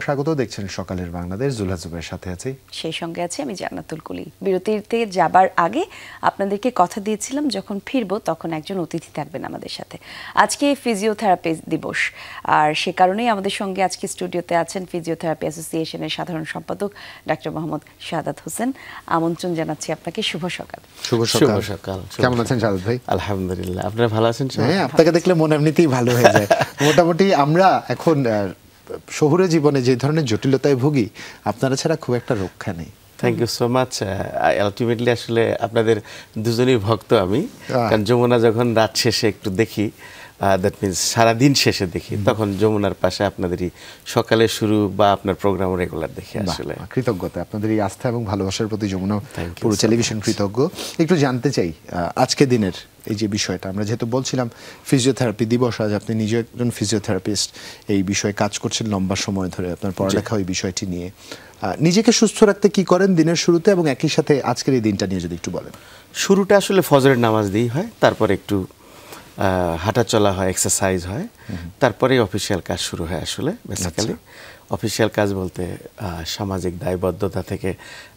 স্বাগত। দেখছেন সকালের বাংলাদেশ, জুলহা জুবের সাথে আছি, সেই সঙ্গে আছে আমি জান্নাতুল কুলি। বিরতিতে যাবার আগে আপনাদেরকে কথা দিয়েছিলাম যখন ফিরবো তখন একজন অতিথি থাকবেন আমাদের সাথে। আজকে ফিজিওথেরাপি দিবস, আর সে কারণেই আমাদের সঙ্গে আজকে স্টুডিওতে আছেন ফিজিওথেরাপি অ্যাসোসিয়েশনের সাধারণ সম্পাদক ডক্টর মোহাম্মদ শাহাদাত হোসেন। আমন্ত্রণ জানাচ্ছি আপনাকে। শুভ সকাল। শুভ সকাল। কেমন আছেন শাহাদাত ভাই? আলহামদুলিল্লাহ, আপনারা ভালো আছেন? হ্যাঁ, আপনাকে দেখলে মন এমনিতেই ভালো হয়ে যায়। মোটামুটি আমরা এখন শহুরে জীবনে যে ধরনের জটিলতায় ভুগি, আপনারা ছাড়া খুব একটা রক্ষা নেই। Thank you so much. Ultimately আসলে আপনাদের দুজনই ভক্ত আমি, কারণ যমুনা যখন রাত শেষে একটু দেখি, দ্যাট মিনস সারাদিন শেষে দেখি, তখন যমুনার পাশে আপনাদেরই সকালে শুরু বা আপনার প্রোগ্রাম রেগুলার দেখি। আসলে কৃতজ্ঞতা আপনাদের এই আস্থা এবং ভালোবাসার প্রতি যমুনা পুরো টেলিভিশন কৃতজ্ঞ। একটু জানতে চাই আজকে দিনের এই যে বিষয়টা, আমরা যেহেতু বলছিলাম ফিজিওথেরাপি দিবস, আজ আপনি নিজে একজন ফিজিওথেরাপিস্ট, এই বিষয়ে কাজ করছেন লম্বা সময় ধরে, আপনার পড়ালেখা ওই বিষয়টি নিয়ে। নিজেকে সুস্থ রাখতে কি করেন দিনের শুরুতে, এবং একই সাথে আজকের এই দিনটা নিয়ে যদি একটু বলেন। শুরুটা আসলে ফজরের নামাজ দিয়েই হয়, তারপর একটু হাঁটা চলা হয়, এক্সারসাইজ হয়, তারপরে অফিসিয়াল কাজ শুরু হয়। আসলে বেসিক্যালি অফিসিয়াল কাজ বলতে সামাজিক দায়বদ্ধতা থেকে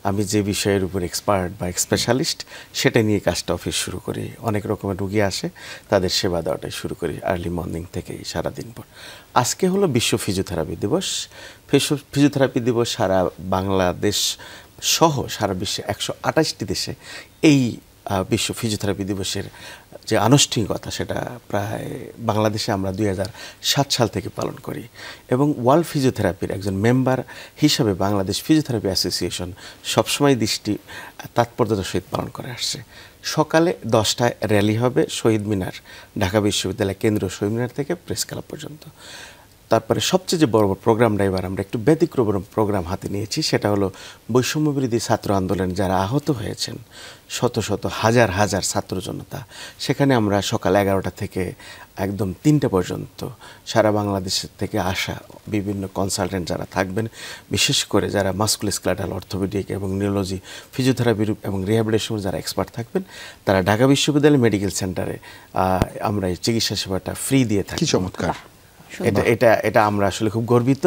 আমি যে বিষয়ের উপর এক্সপার্ট বা স্পেশালিস্ট, সেটা নিয়ে কাজটা অফিস শুরু করি। অনেক রকমের রুগী আসে, তাদের সেবা দেওয়াটাই শুরু করি আর্লি মর্নিং থেকেই সারাদিন পর। আজকে হলো বিশ্ব ফিজিওথেরাপি দিবস। ফিজিওথেরাপি দিবস সারা বাংলাদেশ সহ সারা বিশ্বে 128টি দেশে এই বিশ্ব ফিজিওথেরাপি দিবসের যে আনুষ্ঠানিকতা, সেটা প্রায় বাংলাদেশে আমরা 2007 সাল থেকে পালন করি, এবং ওয়ার্ল্ড ফিজিওথেরাপির একজন মেম্বার হিসাবে বাংলাদেশ ফিজিওথেরাপি অ্যাসোসিয়েশন সবসময় দৃষ্টি তাৎপর্যতার সহিত পালন করে আসছে। সকালে 10টায় র্যালি হবে শহীদ মিনার, ঢাকা বিশ্ববিদ্যালয় কেন্দ্রীয় শহীদ মিনার থেকে প্রেস ক্লাব পর্যন্ত। তারপরে সবচেয়ে যে বড় প্রোগ্রামটা এবার আমরা একটু ব্যতিক্রম প্রোগ্রাম হাতে নিয়েছি, সেটা হলো বৈষম্যবিরোধী ছাত্র আন্দোলনে যারা আহত হয়েছেন, শত শত হাজার হাজার ছাত্র জনতা, সেখানে আমরা সকাল 11টা থেকে একদম 3টা পর্যন্ত সারা বাংলাদেশ থেকে আসা বিভিন্ন কনসালটেন্ট যারা থাকবেন, বিশেষ করে যারা মাস্কুলোস্কেলেটাল, অর্থোপেডিক এবং নিউরোলজি, ফিজিওথেরাপির এবং রিহ্যাবিলিটেশন যারা এক্সপার্ট থাকবেন, তারা ঢাকা বিশ্ববিদ্যালয় মেডিকেল সেন্টারে আমরা এই চিকিৎসা সেবাটা ফ্রি দিয়ে থাকি। চমৎকার। এটা আমরা আসলে খুব গর্বিত,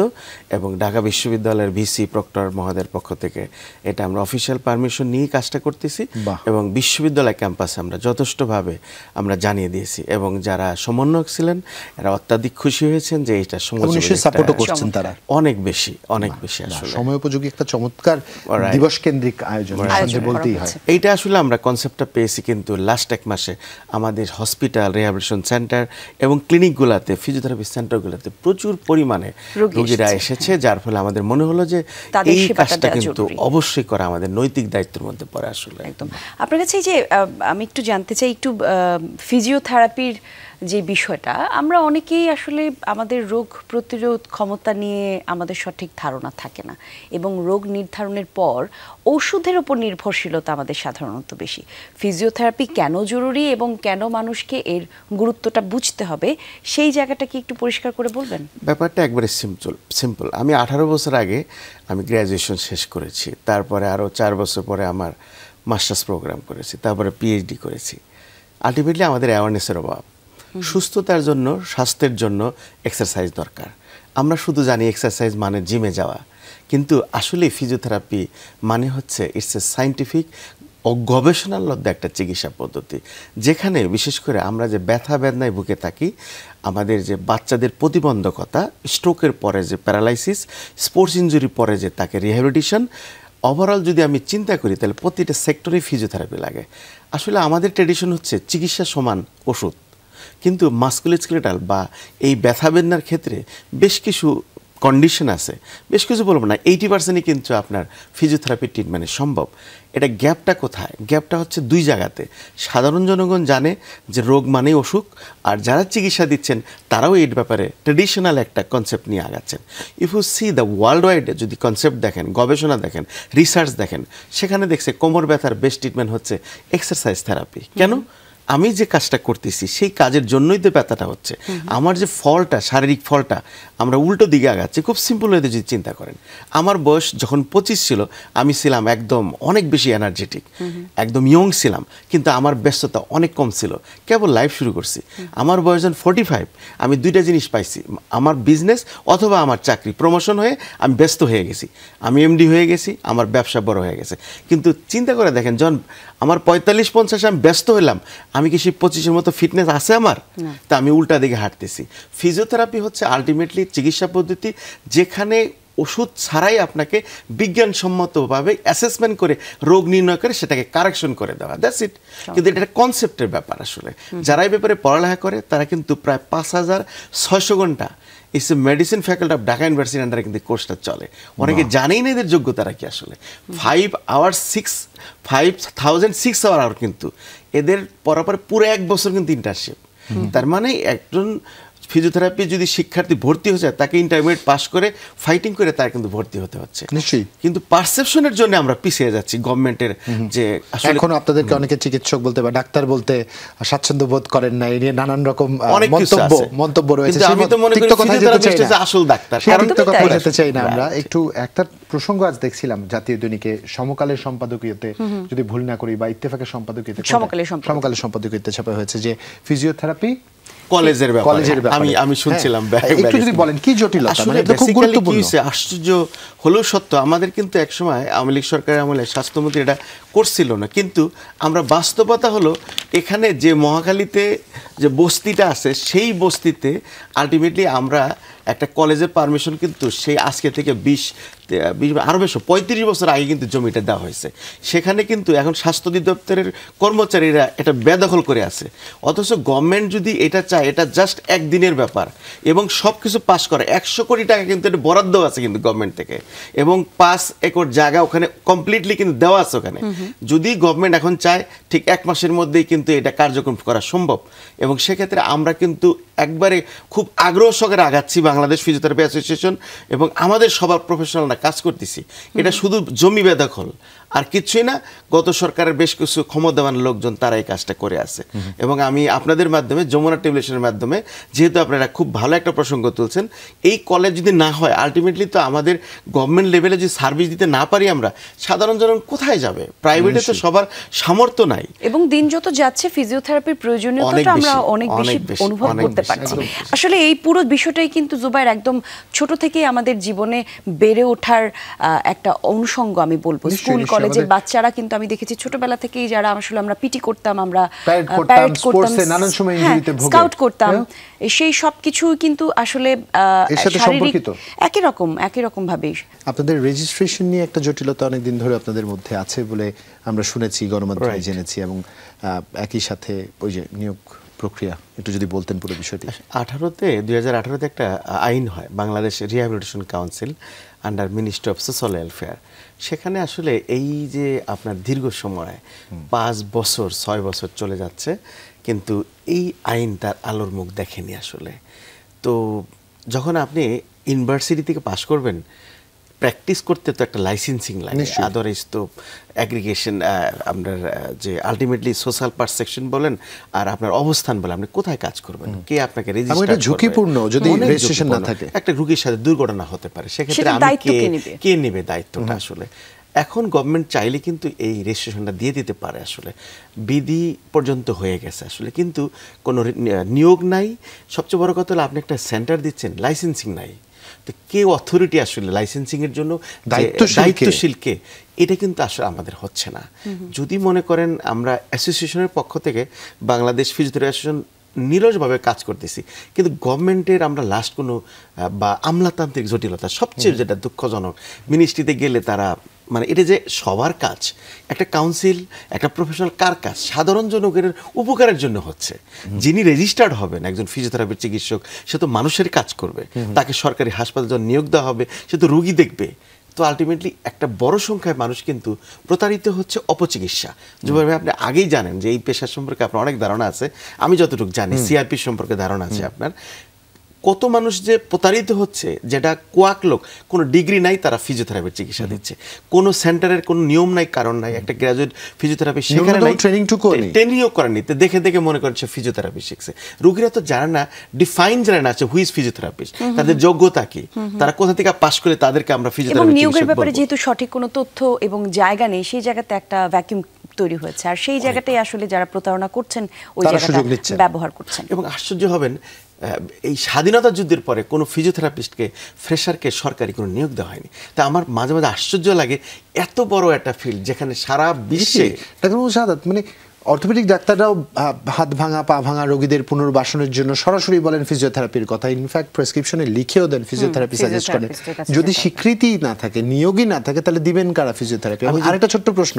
এবং ঢাকা বিশ্ববিদ্যালয়ের ভিসি প্রক্টর মহোদয়ের পক্ষ থেকে এটা আমরা অফিসিয়াল পারমিশন নিয়ে কাজটা করতেছি, এবং বিশ্ববিদ্যালয় ক্যাম্পাসে আমরা যথেষ্টভাবে আমরা জানিয়ে দিয়েছি, এবং যারা সমন্বয়ক ছিলেন এরা অত্যাধিক খুশি হয়েছেন যে এটা সাপোর্টও করছেন তারা অনেক বেশি আসলে সময় উপযোগী একটা চমৎকার দিবস কেন্দ্রিক আয়োজন বলতেই হয়। এইটা আসলে আমরা কনসেপ্টটা পেয়েছি, কিন্তু লাস্ট 1 মাসে আমাদের হসপিটাল, রিহ্যাবিলিটেশন সেন্টার এবং ক্লিনিকগুলোতে, ফিজিওথেরাপি সেন্টারগুলোতে প্রচুর পরিমাণে রোগীরা এসেছে, যার ফলে আমাদের মনে হলো যে এই কাজটা কিন্তু অবশ্যই করা আমাদের নৈতিক দায়িত্বের মধ্যে পড়ে। আসলে একদম আপনার কাছে যে আমি একটু জানতে চাই, একটু ফিজিওথেরাপির যে বিষয়টা, আমরা অনেকেই আসলে আমাদের রোগ প্রতিরোধ ক্ষমতা নিয়ে আমাদের সঠিক ধারণা থাকে না, এবং রোগ নির্ধারণের পর ওষুধের উপর নির্ভরশীলতা আমাদের সাধারণত বেশি। ফিজিওথেরাপি কেন জরুরি এবং কেন মানুষকে এর গুরুত্বটা বুঝতে হবে, সেই জায়গাটা কি একটু পরিষ্কার করে বলবেন? ব্যাপারটা একবারে সিম্পল। আমি 18 বছর আগে আমি গ্র্যাজুয়েশন শেষ করেছি, তারপরে আরও 4 বছর পরে আমার মাস্টার্স প্রোগ্রাম করেছি, তারপরে পিএইচডি করেছি। আলটিমেটলি আমাদের অ্যাওয়ারনেসের অভাব। সুস্থতার জন্য, স্বাস্থ্যের জন্য এক্সারসাইজ দরকার। আমরা শুধু জানি এক্সারসাইজ মানে জিমে যাওয়া, কিন্তু আসলে ফিজিওথেরাপি মানে হচ্ছে ইটস এ সায়েন্টিফিক ও গবেষণালব্ধ একটা চিকিৎসা পদ্ধতি, যেখানে বিশেষ করে আমরা যে ব্যথা বেদনায় ভুগে থাকি, আমাদের যে বাচ্চাদের প্রতিবন্ধকতা, স্ট্রোকের পরে যে প্যারালাইসিস, স্পোর্টস ইনজুরি পরে যে তাকে রিহ্যাবিলিটেশন, ওভারঅল যদি আমি চিন্তা করি তাহলে প্রতিটা সেক্টরে ফিজিওথেরাপি লাগে। আসলে আমাদের ট্রেডিশন হচ্ছে চিকিৎসা সমান ওষুধ, কিন্তু মাস্কুলোস্কেলেটাল বা এই ব্যথা বেদনার ক্ষেত্রে বেশ কিছু কন্ডিশন আছে, বেশ কিছু বলবো না, 80%ই কিন্তু আপনার ফিজিওথেরাপি ট্রিটমেন্টে সম্ভব। এটা গ্যাপটা কোথায়? গ্যাপটা হচ্ছে 2 জায়গাতে। সাধারণ জনগণ জানে যে রোগ মানেই অসুখ, আর যারা চিকিৎসা দিচ্ছেন তারাও এই ব্যাপারে ট্রেডিশনাল একটা কনসেপ্ট নিয়ে আগাচ্ছেন। If you see the world wide যদি কনসেপ্ট দেখেন, গবেষণা দেখেন, রিসার্চ দেখেন, সেখানে দেখছে কোমর ব্যথার বেস্ট ট্রিটমেন্ট হচ্ছে এক্সারসাইজ থেরাপি। কেন? আমি যে কাজটা করতেছি সেই কাজের জন্যই তো ব্যথাটা হচ্ছে। আমার যে ফলটা, শারীরিক ফলটা আমরা উল্টো দিকে আগাচ্ছি। খুব সিম্পল হয়ে যদি চিন্তা করেন, আমার বয়স যখন 25 ছিল আমি ছিলাম একদম অনেক বেশি এনার্জেটিক, একদম ইয়ং ছিলাম, কিন্তু আমার ব্যস্ততা অনেক কম ছিল, কেবল লাইফ শুরু করছি। আমার বয়স যখন 45 আমি দুইটা জিনিস পাইছি, আমার বিজনেস অথবা আমার চাকরি, প্রমোশন হয়ে আমি ব্যস্ত হয়ে গেছি, আমি এমডি হয়ে গেছি, আমার ব্যবসা বড় হয়ে গেছে। কিন্তু চিন্তা করে দেখেন, যখন আমার 45-50 আমি ব্যস্ত হলাম, আমি কি সেই 25-এর মতো ফিটনেস আছে আমার? তা আমি উল্টা দিকে হাঁটতেছি। ফিজিওথেরাপি হচ্ছে আলটিমেটলি চিকিৎসা পদ্ধতি যেখানে ওষুধ ছাড়াই আপনাকে বিজ্ঞানসম্মতভাবে অ্যাসেসমেন্ট করে রোগ নির্ণয় করে সেটাকে কারেকশন করে দেওয়া, দ্যাটস ইট। কিন্তু এটা একটা কনসেপ্টের ব্যাপার আসলে। যারা এই ব্যাপারে পড়ালেখা করে তারা কিন্তু প্রায় 5600 ঘন্টা it's a medicine faculty of Dhaka university আন্ডারে কিন্তু কোর্সটা চলে। অনেকে জানেই না এদের যোগ্যতারা কি আসলে। 5,006 আওয়ার কিন্তু এদের পরাপর পুরো 1 বছর কিন্তু ইন্টার্নশিপ। তার মানে একজন ফিজিওথেরাপি যদি শিক্ষার্থী ভর্তি হয়ে যায়, তাকে ইন্টারমিডিয়েট পাস করে ফাইটিং করে তার কিন্তু ভর্তি হতে হচ্ছে। নিশ্চয়ই। কিন্তু পারসেপশনের জন্য আমরা পিছিয়ে যাচ্ছি গভর্নমেন্টের। যে আসলে এখন আপনাদেরকে অনেকে চিকিৎসক বলতে বা ডাক্তার বলতে স্বাচ্ছন্দ্য বোধ করেন না, এই নিয়ে নানান রকম মন্তব্য রয়েছে। কিন্তু আমি তো মনে করি ফিজিওথেরাপিস্ট যে আসল ডাক্তার, কারণ তো কথা যেতে চাই না আমরা। একটু একটা প্রসঙ্গ আজ দেখছিলাম জাতীয় দৈনিকে সমকালের সম্পাদকীয়তে, যদি ভুল না করি, বা ইত্তেফাকের সম্পাদকীয়তে, সমকালের সম্পাদকীয়তে ছাপা হয়েছে যে ফিজিওথেরাপি কলেজের ব্যাপারে আমি শুনছিলাম। একটু যদি বলেন কি জটিলতা, মানে এটা খুব গুরুত্বপূর্ণ। আশ্চর্য হলেও সত্য, আমাদের কিন্তু একসময় আওয়ামী লীগ সরকারের আমলে স্বাস্থ্যমন্ত্রী এটা করছিল না, কিন্তু আমরা বাস্তবতা হলো এখানে যে মহাখালীতে যে বস্তিটা আছে সেই বস্তিতে আলটিমেটলি আমরা একটা কলেজের পারমিশন কিন্তু সেই আজকে থেকে 20 আরও বেশ 35 বছর আগে কিন্তু জমিটা দেওয়া হয়েছে। সেখানে কিন্তু এখন স্বাস্থ্য অধিদপ্তরের কর্মচারীরা এটা বেদখল করে আছে। অথচ গভর্নমেন্ট যদি এটা চায়, এটা জাস্ট একদিনের ব্যাপার এবং সব কিছু পাস করে। 100 কোটি টাকা কিন্তু এটা বরাদ্দ আছে কিন্তু গভর্নমেন্ট থেকে, এবং 5 একর জায়গা ওখানে কমপ্লিটলি কিন্তু দেওয়া আছে ওখানে। যদি গভর্নমেন্ট এখন চায়, ঠিক 1 মাসের মধ্যেই কিন্তু এটা কার্যক্রম করা সম্ভব। এবং সেক্ষেত্রে আমরা কিন্তু একবারে খুব আগ্রহ সহকারে আগাচ্ছি, বাংলাদেশ ফিজিওথেরাপি অ্যাসোসিয়েশন এবং আমাদের সবার প্রফেশনালরা কাজ করতেছি। এটা শুধু জমি বেদখল আর কিছুই না। গত সরকারের বেশ কিছু ক্ষমতাবান লোকজন তারা এই কাজটা করে আছে। এবং আমি আপনাদের মাধ্যমে, যমুনা টেলিভিশনের মাধ্যমে, যেহেতু আপনারা খুব ভালো একটা প্রসঙ্গ তুলছেন, এই কলেজ যদি না হয় আলটিমেটলি তো আমাদের গভর্নমেন্ট লেভেলে যদি সার্ভিস দিতে না পারি আমরা, সাধারণ জনগণ কোথায় যাবে? প্রাইভেটে তো সবার সামর্থ্য নাই। এবং দিন যত যাচ্ছে ফিজিওথেরাপির প্রয়োজনীয়তাটা আমরা অনেক বেশি অনুভব করতে পারছি। আসলে এই পুরো বিষয়টাই কিন্তু জুবায়ের একদম ছোট থেকেই আমাদের জীবনে বেড়ে ওঠার একটা অনুষঙ্গ আমি বলবো। স্কুল কলেজের বাচ্চারা কিন্তু আমি দেখেছি ছোটবেলা থেকেই, যারা আসলে আমরা পিটি করতাম, আমরা প্যারেড করতাম, স্কাউট করতাম, সেই সব কিছু কিন্তু আসলে শারীরিক একই রকম ভাবেই। আপনাদের রেজিস্ট্রেশন নিয়ে একটা জটিলতা অনেকদিন ধরে আপনাদের মধ্যে আছে বলে আমরা শুনেছি, গণমাধ্যমে জেনেছি, এবং একই সাথে ওই যে নিয়োগ প্রক্রিয়া, একটু যদি বলতেন পুরো বিষয়টি। 2018-তে একটা আইন হয়, Bangladesh rehabilitation council under ministry of social welfare. সেখানে আসলে এই যে আপনার দীর্ঘ সময় 5 বছর 6 বছর চলে যাচ্ছে, কিন্তু এই আইন তার আলোর মুখ দেখেনি আসলে। তো যখন আপনি ইউনিভার্সিটি থেকে পাশ করবেন, প্র্যাকটিস করতে তো একটা লাইসেন্সিং লাগে, আদারওয়াইজ তো অ্যাগ্রিগেশন, আপনার যে আলটিমেটলি সোশ্যাল পারসেপশন বলেন আর আপনার অবস্থান বলেন, আপনি কোথায় কাজ করবেন, কে আপনাকে রেজিস্টার করবে, ঝুঁকিপূর্ণ যদি রেজিস্ট্রেশন না থাকে, একটা রোগীর সাথে দুর্ঘটনা হতে পারে, সেক্ষেত্রে আমি কে নেবে দায়িত্বটা আসলে। এখন গভর্নমেন্ট চাইলে কিন্তু এই রেজিস্ট্রেশনটা দিয়ে দিতে পারে, আসলে বিধি পর্যন্ত হয়ে গেছে আসলে, কিন্তু কোনো নিয়োগ নাই। সবচেয়ে বড় কথা হলো আপনি একটা সেন্টার দিচ্ছেন, লাইসেন্সিং নাই, তো কে অথরিটি আসলে লাইসেন্সিং এর জন্য দায়িত্বশীল কে, এটা কিন্তু আসলে আমাদের হচ্ছে না। যদি মনে করেন আমরা অ্যাসোসিয়েশনের পক্ষ থেকে বাংলাদেশ ফিজিওথেরাপি অ্যাসোসিয়েশন নিরলসভাবে কাজ করতেছি, কিন্তু গভর্নমেন্টের আমরা লাস্ট কোনো বা আমলাতান্ত্রিক জটিলতা, সবচেয়ে যেটা দুঃখজনক, মিনিস্ট্রিতে গেলে তারা মানে এটা যে সবার কাজ, একটা কাউন্সিল, একটা প্রফেশনাল কার কাজ, সাধারণ জনগণের উপকারের জন্য হচ্ছে। যিনি রেজিস্টার্ড হবেন একজন ফিজিওথেরাপির চিকিৎসক, সে তো মানুষের কাজ করবে, তাকে সরকারি হাসপাতালে যখন নিয়োগ দেওয়া হবে সে তো রোগী দেখবে। তো আলটিমেটলি একটা বড় সংখ্যায় মানুষ কিন্তু প্রতারিত হচ্ছে অপচিকিৎসা। যেভাবে আপনি আগেই জানেন যে এই পেশা সম্পর্কে আপনার অনেক ধারণা আছে, আমি যতটুকু জানি সিআরপি সম্পর্কে ধারণা আছে আপনার। কত মানুষ যে প্রতারিত হচ্ছে, যেটা কোয়াক লোক, কোনো ডিগ্রি নাই, তারা ফিজিওথেরাপির চিকিৎসা দিচ্ছে, কোনো সেন্টারের কোনো নিয়ম নাই, কারণ নাই, একটা গ্র্যাজুয়েট ফিজিওথেরাপি সেখানে নাই, ট্রেনিংও করেনি, দেখে দেখে মনে করছে ফিজিওথেরাপি শিখছে। রোগীরা তো জানে না, ডিফাইন জানে না আছে হুইজ ফিজিওথেরাপিস্ট, তাদের যোগ্যতা কি, তারা কোথা থেকে পাস করে তাদেরকে আমরা ফিজিওথেরাপি এবং নিয়োগের ব্যাপারে যেহেতু সঠিক কোনো তথ্য এবং জায়গা নেই, সেই জায়গাতে একটা ভ্যাকুয়াম তৈরি হয়েছে, আর সেই জায়গাটাই আসলে যারা প্রতারণা করছেন ওই জায়গাটা ব্যবহার করছেন। এবং আশ্চর্য হবেন, এই স্বাধীনতা যুদ্ধের পরে কোনো ফিজিওথেরাপিস্টকে, ফ্রেশারকে সরকারি কোনো নিয়োগ দেওয়া হয়নি। তা আমার মাঝে মাঝে আশ্চর্য লাগে, এত বড় একটা ফিল্ড যেখানে সারা বিশ্বে মানে অর্থোপেডিক ডাক্তাররাও হাত ভাঙা পা ভাঙা রোগীদের পুনর্বাসনের জন্য সরাসরি বলেন ফিজিওথেরাপির কথা, ইনফ্যাক্ট প্রেসক্রিপশনে লিখেও দেন ফিজিওথেরাপি সাজেস্ট করেন। যদি স্বীকৃতি না থাকে, নিয়োগই না থাকে, তাহলে দিবেন কারা ফিজিওথেরাপি? আরেকটা ছোট্ট প্রশ্ন,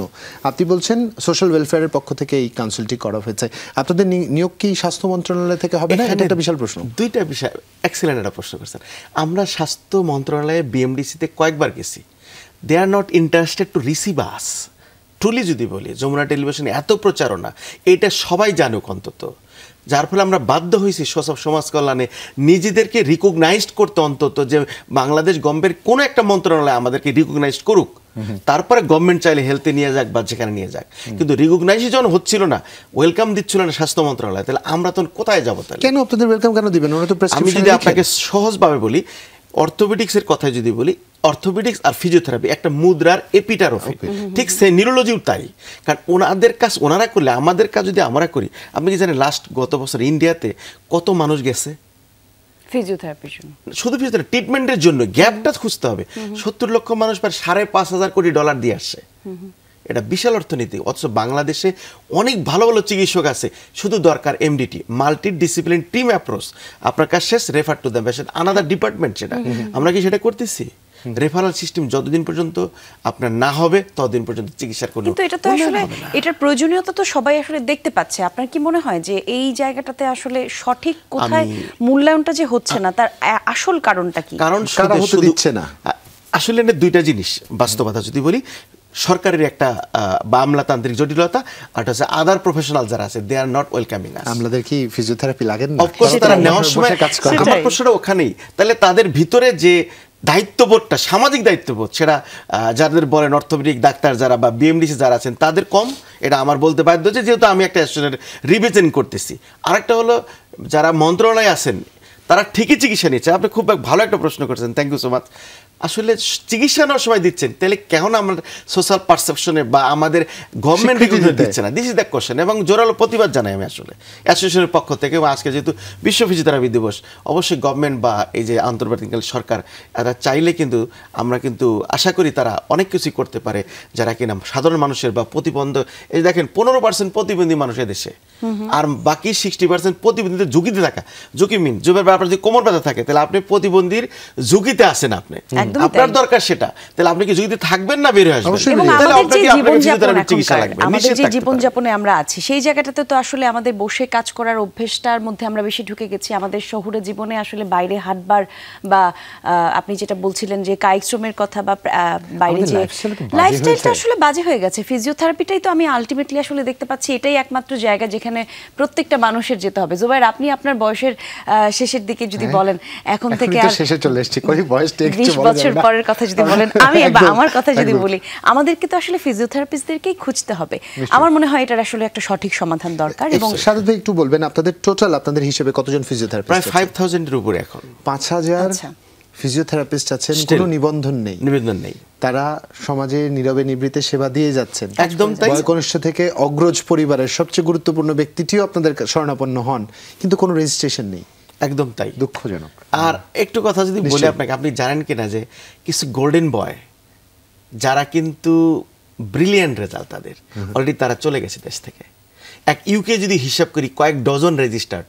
আপনি বলছেন সোশ্যাল ওয়েলফেয়ারের পক্ষ থেকে এই কাউন্সিলটি করা হয়েছে, আপনাদের নিয়োগ কি স্বাস্থ্য মন্ত্রণালয় থেকে হবে না? এটা একটা বিশাল প্রশ্ন। দুইটা বিষয়, এক্সেলেন্ট একটা প্রশ্ন করছেন। আমরা স্বাস্থ্য মন্ত্রণালয়ে বিএমডিসিতে কয়েকবার গেছি, they are not interested to receive us. Truly যদি বলি, যমুনা টেলিভিশনে এত প্রচারণা, এটা সবাই জানুক অন্তত, যার ফলে আমরা বাধ্য হয়েছি সমাজ কল্যাণে নিজেদেরকে রিকগনাইজড করতে, অন্তত যে বাংলাদেশ গভর্নমেন্টের কোনো একটা মন্ত্রণালয় আমাদেরকে রিকগনাইজড করুক, তারপরে গভর্নমেন্ট চাইলে হেলথে নিয়ে যাক বা যেখানে নিয়ে যাক। কিন্তু রিকগনাইজেশন হচ্ছিল না, ওয়েলকাম দিচ্ছিল না স্বাস্থ্য মন্ত্রণালয়, তাহলে আমরা তখন কোথায় যাবো? তাহলে কেন আপনাদের ওয়েলকাম কেন দিবেন? ওরা তো আমি যদি আপনাকে সহজভাবে বলি, অর্থোপেডিক্সের কথাই যদি বলি, অর্থোপেডিক্স আর ফিজিওথেরাপি একটা মুদ্রার এপিটার ওপিট, ঠিক সে নিউরোলজিও তাই। কারণ ওনাদের কাজ ওনারা করলে আমাদের কাজ যদি আমরা করি, আপনি কি জানেন গত বছর ইন্ডিয়াতে কত মানুষ গেছে ফিজিওথেরাপির জন্য? শুধু ফিজিওথেরাপি ট্রিটমেন্টের জন্য, গ্যাপটা খুঁজতে হবে। 70 লক্ষ মানুষ প্রায় $5,500 কোটি দিয়ে আসছে, এটা বিশাল অর্থনীতি। অথচ বাংলাদেশে অনেক ভালো ভালো চিকিৎসক আছে, শুধু দরকার MDT, multi discipline team approach. আপনার কাজ শেষ, refer to the patient, another department. সেটা আমরা কি সেটা করতেছি? রেফারেল সিস্টেম যতদিন পর্যন্ত আপনার না হবে ততদিন পর্যন্ত চিকিৎসার কোনো, কিন্তু এটা তো আসলে এটার প্রয়োজনীয়তা তো সবাই আসলে দেখতে পাচ্ছে। আপনার কি মনে হয় যে এই জায়গাটাতে আসলে সঠিক কোথায় মূল্যায়নটা যে হচ্ছে না, তার আসল কারণটা কি? কারণ শুধু দিচ্ছে না, আসলে দুইটা জিনিস বাস্তবতা যদি বলি, সরকারের একটা বা আমলাতান্ত্রিক জটিলতা, আর হচ্ছে আদার প্রফেশনাল যারা আছে, দে আর নট ওয়েলকামিং আস। আমাদের কি ফিজিওথেরাপি লাগে না? অফকোর্স তারা নেওয়ার সময় কাজ করে, আমার প্রশ্নটা ওখানেই। তাহলে তাদের ভিতরে যে দায়িত্ববোধটা, সামাজিক দায়িত্ববোধ, সেটা যাদের বলেন অর্থোপেডিক ডাক্তার যারা বা বিএমডিসি যারা আছেন তাদের কম, এটা আমার বলতে বাধ্য, যেহেতু আমি একটা স্টুডেন্ট রিপ্রেজেন্ট করতেছি। আরেকটা হলো যারা মন্ত্রণালয়ে আছেন তারা ঠিকই চিকিৎসা নিচ্ছে। আপনি খুব ভালো একটা প্রশ্ন করছেন, থ্যাংক ইউ সো মাচ। আসলে চিকিৎসা নেওয়ার সময় দিচ্ছেন, তাহলে কেন আমরা সোশ্যাল পারসেপশনে বা আমাদের গভর্নমেন্ট দিচ্ছে না? This is the question. এবং জোরালো প্রতিবাদ জানাই আমি আসলে অ্যাসোসিয়েশনের পক্ষ থেকে। এবং আজকে যেহেতু বিশ্ব ফিজিওথেরাপি দিবস, অবশ্যই গভর্নমেন্ট বা এই যে আন্তর্জাতিক সরকার, এরা চাইলে কিন্তু আমরা কিন্তু আশা করি তারা অনেক কিছুই করতে পারে, যারা কিনা সাধারণ মানুষের বা প্রতিবন্ধ, এই দেখেন 15% প্রতিবন্ধী মানুষ দেশে, আর বাকি 60% প্রতিবন্ধীদের ঝুঁকিতে থাকা। ঝুঁকি মিন জুবের ব্যাপারে যদি কোমর ব্যথা থাকে, তাহলে আপনি প্রতিবন্ধীর ঝুঁকিতে আসেন, আপনি আপনার দরকার সেটা, তাহলে আপনি কি ঝুঁকিতে থাকবেন না বের হয়ে আসবেন? আমাদের যে জীবনযাপনে আমরা আছি সেই জায়গাটাতে তো আসলে আমাদের বসে কাজ করার অভ্যেসটার মধ্যে আমরা বেশি ঢুকে গেছি। আমাদের শহুরে জীবনে আসলে বাইরে হাঁটবার বা আপনি যেটা বলছিলেন যে কায়িক শ্রমের কথা বা বাইরে যে লাইফস্টাইলটা আসলে বাজে হয়ে গেছে। ফিজিওথেরাপিটাই তো আমি আলটিমেটলি আসলে দেখতে পাচ্ছি এটাই একমাত্র জায়গা যেখানে প্রত্যেকটা মানুষের যেতে হবে। জুবায়ের, আপনি আপনার বয়সের শেষের দিকে যদি বলেন, এখন থেকে আর শেষে চলে এসেছি, কই বয়সটা একটু 20 বছর পরের কথা যদি বলেন, আমি আমার কথা যদি বলি, আমাদেরকে তো আসলে ফিজিওথেরাপিস্টদেরকেই খুঁজতে হবে। আমার মনে হয় এটার আসলে একটা সঠিক সমাধান দরকার। এবং সাদত ভাই একটু বলবেন আপনাদের টোটাল, আপনাদের হিসেবে কতজন ফিজিওথেরাপিস্ট? প্রায় 5000 এর উপরে, এখন 5000 ফিজিওথেরাপিস্ট আছেন, কোনো নিবন্ধন নেই। তারা সমাজে নীরবে নিবৃত্তে সেবা দিয়ে যাচ্ছেন। একদম তাই। বয়কনিষ্ঠ থেকে অগ্রজ পরিবারের সবচেয়ে গুরুত্বপূর্ণ ব্যক্তিটিও আপনাদের শরণাপন্ন হন, কিন্তু কোনো রেজিস্ট্রেশন নেই। একদম তাই, দুঃখজনক। আর একটু কথা যদি বলি আপনাকে, আপনি জানেন কিনা যে কিছু গোল্ডেন বয় যারা কিন্তু ব্রিলিয়ান্ট রেজাল্ট, তাদের অলরেডি তারা চলে গেছে দেশ থেকে। এক ইউকে যদি হিসাব করি, কয়েক dozen registered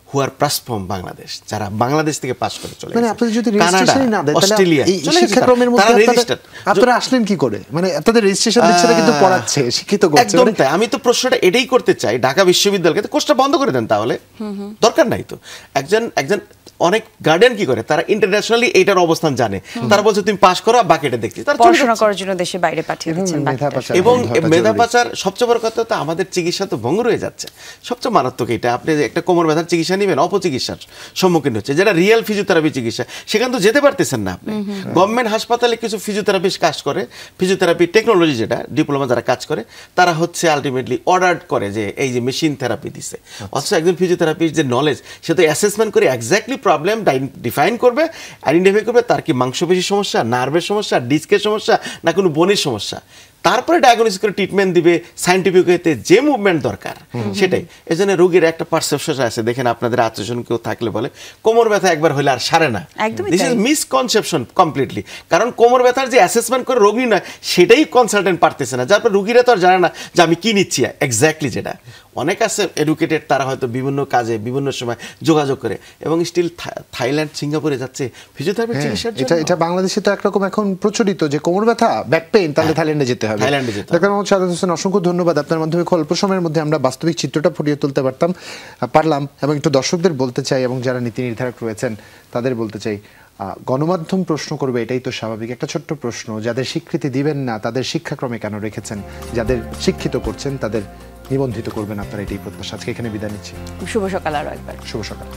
who are pass from Bangladesh, যারা বাংলাদেশ থেকে পাস করে চলে গেছে। আপনাদের যদি রেজিস্ট্রেশন না দেয়, অস্ট্রেলিয়া, শিক্ষাক্রমের মধ্যে আপনারা আসলেন কি করে? মানে আপনাদের রেজিস্ট্রেশন দিচ্ছে না, কিন্তু পড়াচ্ছে, শিক্ষিত করছে। একদম তাই। আমি তো প্রশ্নটা এটাই করতে চাই, ঢাকা বিশ্ববিদ্যালয়কে কোর্সটা বন্ধ করে দেন, তাহলে দরকার নাই তো। একজন অনেক গার্ডিয়ান কি করে, তারা ইন্টারন্যাশনালি এইটার অবস্থান জানে, তারা বলছে তুমি পাস করো, বাকিটা দেখছি, তারা পড়াশোনা করার জন্য দেশে বাইরে পাঠিয়ে দিচ্ছেন। এবং মেধা পাচার সবচেয়ে বড় কথা, তো আমাদের চিকিৎসা তো ভঙ্গুর হয়ে যাচ্ছে। সবচেয়ে মারাত্মক এটা, আপনি একটা কোমর ব্যথার চিকিৎসা নেবেন অপচিকিৎসার সম্মুখীন হচ্ছে, যেটা রিয়েল ফিজিওথেরাপি চিকিৎসা, সেখানে তো যেতে পারতেছেন না আপনি। গভর্নমেন্ট হাসপাতালে কিছু ফিজিওথেরাপিস্ট কাজ করে, ফিজিওথেরাপি টেকনোলজি যেটা ডিপ্লোমা যারা কাজ করে তারা হচ্ছে আলটিমেটলি অর্ডার করে যে এই যে মেশিন থেরাপি দিছে, অথচ একজন ফিজিওথেরাপিস্ট যে নলেজ সে তো অ্যাসেসমেন্ট করে এক্স্যাক্টলি প্রবলেম ডিফাইন করবে, আইডেন্টিফাই করবে তার কি মাংসপেশির সমস্যা, নার্ভের সমস্যা, ডিস্কের সমস্যা, না কোনো বোনের সমস্যা, তারপরে ডায়াগনোসিস করে ট্রিটমেন্ট দিবে সায়েন্টিফিক ওয়েতে যে মুভমেন্ট দরকার সেটাই। এই জন্য রোগীর একটা পারসেপশন আছে, দেখেন আপনাদের আত্মীয়স্বজন কেউ থাকলে বলে কোমর ব্যথা একবার হলে আর সারে না, দিস ইজ মিসকনসেপশন কমপ্লিটলি। কারণ কোমর ব্যথার যে অ্যাসেসমেন্ট করে রোগী নয় সেটাই কনসালটেন্ট পারতেছে না, যার পর রোগীরা তো আর জানে না যে আমি কি নিচ্ছি এক্স্যাক্টলি। যেটা অনেক আছে এডুকেটেড, তারা হয়তো বিভিন্ন কাজে বিভিন্ন সময় যোগাযোগ করে এবং স্টিল থাইল্যান্ড সিঙ্গাপুরে যাচ্ছে ফিজিওথেরাপি চিকিৎসার জন্য। এটা বাংলাদেশে তো একরকম এখন প্রচলিত যে কোমর ব্যথা, ব্যাক পেইন, তাহলে থাইল্যান্ডে যেতে হবে। ডাক্তার মোহাম্মদ শাহাদাত হোসেন, অসংখ্য ধন্যবাদ। আপনার মাধ্যমে অল্প সময়ের মধ্যে আমরা বাস্তবিক চিত্রটা ফুটিয়ে তুলতে পারলাম এবং একটু দর্শকদের বলতে চাই এবং যারা নীতি নির্ধারক রয়েছেন তাদের বলতে চাই, গণমাধ্যম প্রশ্ন করবে এটাই তো স্বাভাবিক। একটা ছোট্ট প্রশ্ন, যাদের স্বীকৃতি দিবেন না তাদের শিক্ষাক্রমে কেন রেখেছেন, যাদের শিক্ষিত করছেন তাদের নিবন্ধিত করবেন আপনারা, এটাই প্রত্যাশা। আজকে এখানে বিদায় নিচ্ছি। শুভ সকাল। আরো একবার শুভ সকাল।